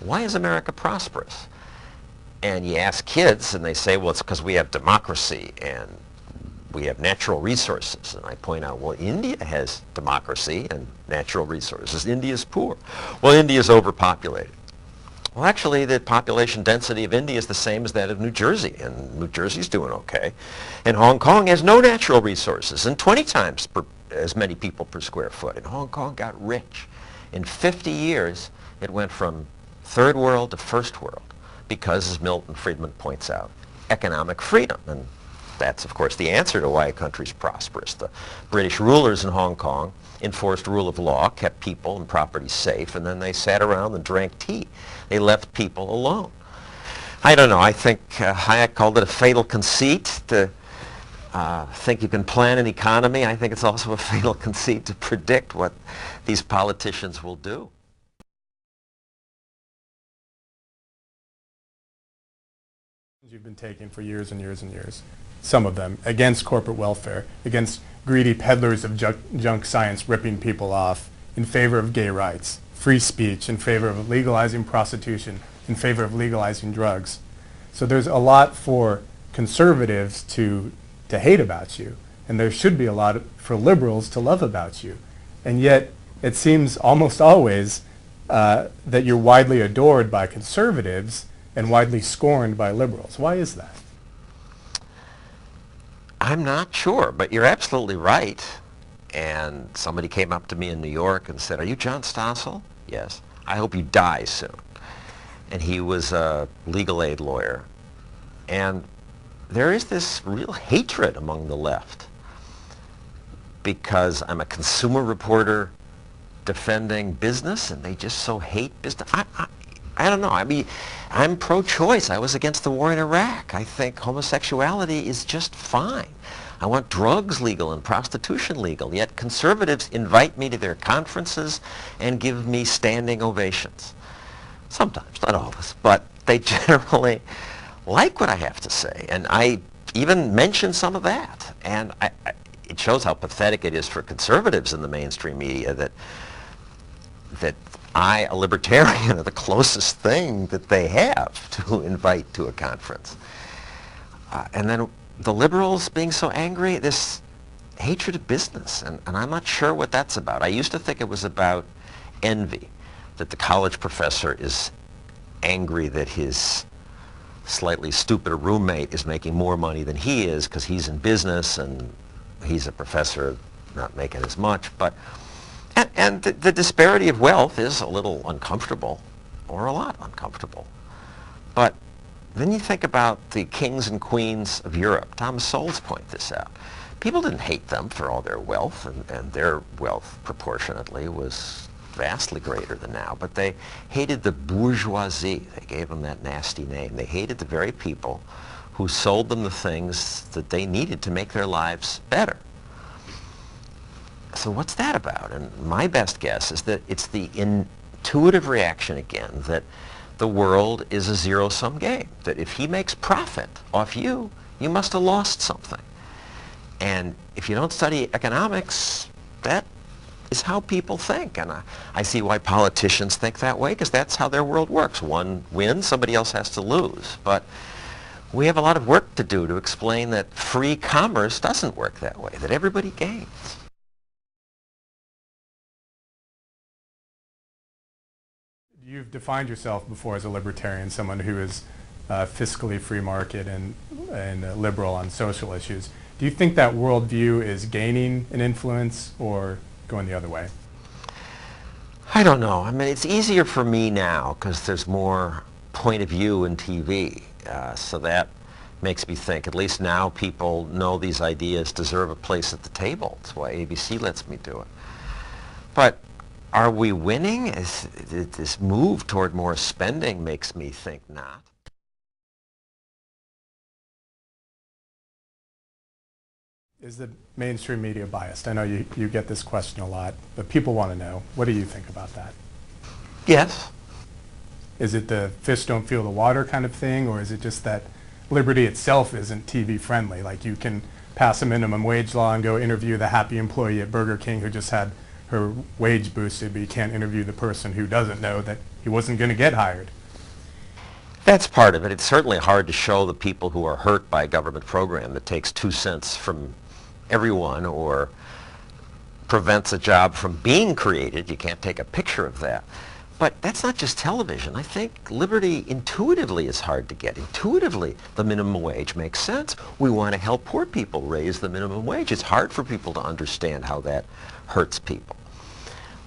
why is America prosperous? And you ask kids, and they say, well, it's because we have democracy and we have natural resources. And I point out, well, India has democracy and natural resources. India's poor. Well, India's overpopulated. Well, actually, the population density of India is the same as that of New Jersey, and New Jersey's doing okay. And Hong Kong has no natural resources and 20 times as many people per square foot. And Hong Kong got rich. In 50 years, it went from third world to first world because, as Milton Friedman points out, economic freedom. And that's, of course, the answer to why a country's prosperous. The British rulers in Hong Kong enforced rule of law, kept people and property safe, and then they sat around and drank tea. They left people alone. I don't know. I think Hayek called it a fatal conceit to think you can plan an economy. I think it's also a fatal conceit to predict what these politicians will do. You've been taking for years and years and years, some of them, against corporate welfare, against greedy peddlers of junk science ripping people off, in favor of gay rights, free speech, in favor of legalizing prostitution, in favor of legalizing drugs. So there's a lot for conservatives to hate about you, and there should be a lot for liberals to love about you. And yet it seems almost always that you're widely adored by conservatives and widely scorned by liberals. Why is that? I'm not sure, but you're absolutely right. And somebody came up to me in New York and said, "Are you John Stossel?" "Yes." "I hope you die soon." And he was a legal aid lawyer. And there is this real hatred among the left because I'm a consumer reporter defending business, and they just so hate business. I don't know. I mean, I'm pro-choice. I was against the war in Iraq. I think homosexuality is just fine. I want drugs legal and prostitution legal. Yet conservatives invite me to their conferences and give me standing ovations. Sometimes, not always, but they generally like what I have to say. And I even mention some of that. And it shows how pathetic it is for conservatives in the mainstream media that I, a libertarian, are the closest thing that they have to invite to a conference. And then the liberals being so angry, this hatred of business, and I'm not sure what that's about. I used to think it was about envy, that the college professor is angry that his slightly stupider roommate is making more money than he is because he's in business and he's a professor not making as much. But And the disparity of wealth is a little uncomfortable, or a lot uncomfortable. But then you think about the kings and queens of Europe. Thomas Sowell's point this out. People didn't hate them for all their wealth, and their wealth proportionately was vastly greater than now. But they hated the bourgeoisie. They gave them that nasty name. They hated the very people who sold them the things that they needed to make their lives better. So what's that about? And my best guess is that it's the intuitive reaction again that the world is a zero-sum game, that if he makes profit off you, you must have lost something. And if you don't study economics, that is how people think. And I see why politicians think that way, because that's how their world works. One wins, somebody else has to lose. But we have a lot of work to do to explain that free commerce doesn't work that way, that everybody gains. You've defined yourself before as a libertarian, someone who is fiscally free market and liberal on social issues. Do you think that worldview is gaining an influence or going the other way? I don't know. I mean, it's easier for me now because there's more point of view in TV. So that makes me think, at least now people know these ideas deserve a place at the table. That's why ABC lets me do it. But are we winning? This move toward more spending makes me think not. Is the mainstream media biased? I know you get this question a lot, but people want to know. What do you think about that? Yes. Is it the fish don't feel the water kind of thing, or is it just that liberty itself isn't TV friendly? Like you can pass a minimum wage law and go interview the happy employee at Burger King who just had her wage boosted, but you can't interview the person who doesn't know that he wasn't going to get hired. That's part of it. It's certainly hard to show the people who are hurt by a government program that takes 2 cents from everyone or prevents a job from being created. You can't take a picture of that. But that's not just television. I think liberty intuitively is hard to get. Intuitively, the minimum wage makes sense. We want to help poor people raise the minimum wage. It's hard for people to understand how that hurts people.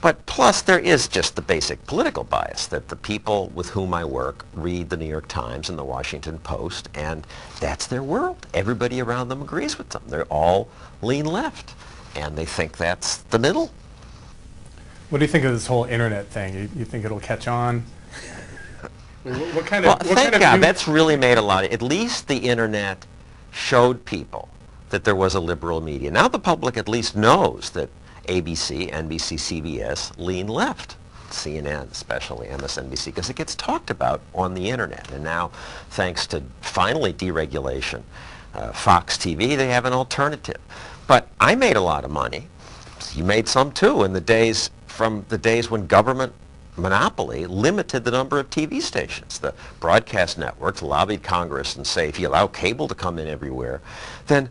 But plus, there is just the basic political bias that the people with whom I work read the New York Times and the Washington Post, and that's their world. Everybody around them agrees with them. They're all lean left, and they think that's the middle. What do you think of this whole internet thing? You think it'll catch on? What kind of? Well, What thank kind of God, new- that's really made a lot of, at least the internet showed people that there was a liberal media. Now the public at least knows that ABC, NBC, CBS lean left, CNN especially, MSNBC, because it gets talked about on the internet. And now, thanks to finally deregulation, Fox TV, they have an alternative. But I made a lot of money. You made some too in the days, from the days when government monopoly limited the number of TV stations. The broadcast networks lobbied Congress and say, if you allow cable to come in everywhere, then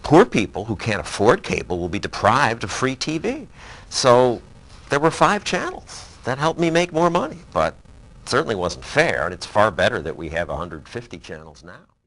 poor people who can't afford cable will be deprived of free TV. So there were 5 channels. That helped me make more money, but it certainly wasn't fair, and it's far better that we have 150 channels now.